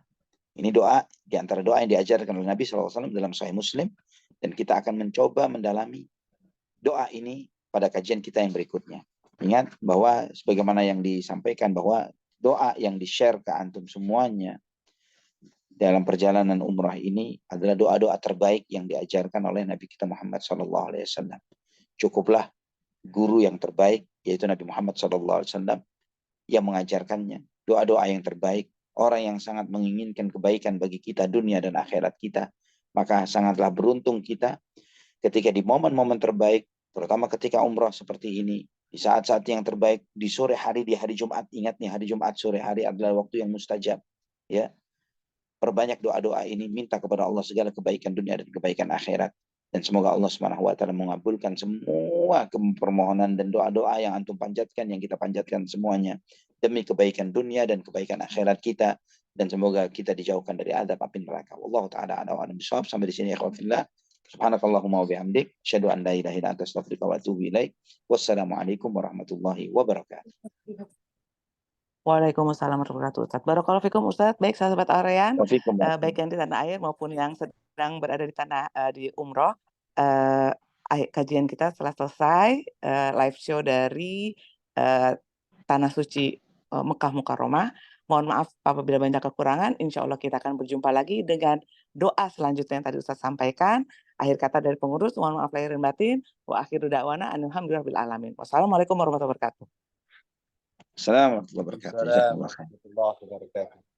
Ini doa di antara doa yang diajarkan oleh Nabi SAW dalam Sahih Muslim, dan kita akan mencoba mendalami doa ini pada kajian kita yang berikutnya. Ingat bahwa sebagaimana yang disampaikan bahwa doa yang di-share ke antum semuanya dalam perjalanan umrah ini adalah doa-doa terbaik yang diajarkan oleh Nabi kita Muhammad SAW. Cukuplah guru yang terbaik, yaitu Nabi Muhammad SAW yang mengajarkannya. Doa-doa yang terbaik, orang yang sangat menginginkan kebaikan bagi kita dunia dan akhirat kita, maka sangatlah beruntung kita ketika di momen-momen terbaik, terutama ketika umrah seperti ini, di saat-saat yang terbaik, di sore hari, di hari Jumat. Ingat nih, hari Jumat sore hari adalah waktu yang mustajab. Ya, perbanyak doa-doa ini, minta kepada Allah segala kebaikan dunia dan kebaikan akhirat. Dan semoga Allah SWT mengabulkan semua permohonan dan doa-doa yang antum panjatkan, yang kita panjatkan semuanya, demi kebaikan dunia dan kebaikan akhirat kita. Dan semoga kita dijauhkan dari azab api neraka. Wallahu ta'ala a'lam wa bishawab. Sampai di sini ya ikhwafillah. Subhanakallahumma wa bihamdik, asyhadu an la ilaha illa anta astaghfiruka wa atubu ilaik. Wassalamualaikum warahmatullahi wabarakatuh. Waalaikumsalam warahmatullahi wabarakatuh. Ustadz. Barakallahu fikum Ustadz. Baik sahabat Arean, Waalaikumsalam. baik yang di tanah air maupun yang sedang berada di tanah di umroh. Kajian kita telah selesai, live show dari Tanah Suci Mekah Mukarramah. Mohon maaf apabila banyak kekurangan. Insya Allah kita akan berjumpa lagi dengan doa selanjutnya yang tadi Ustadz sampaikan. Akhir kata dari pengurus, mohon maaf lahir dan batin. Wa akhiru da'wana alhamdulillahirabbil alamin. Wassalamualaikum warahmatullahi wabarakatuh. Assalamualaikum warahmatullahi wabarakatuh. Waalaikumsalam warahmatullahi wabarakatuh.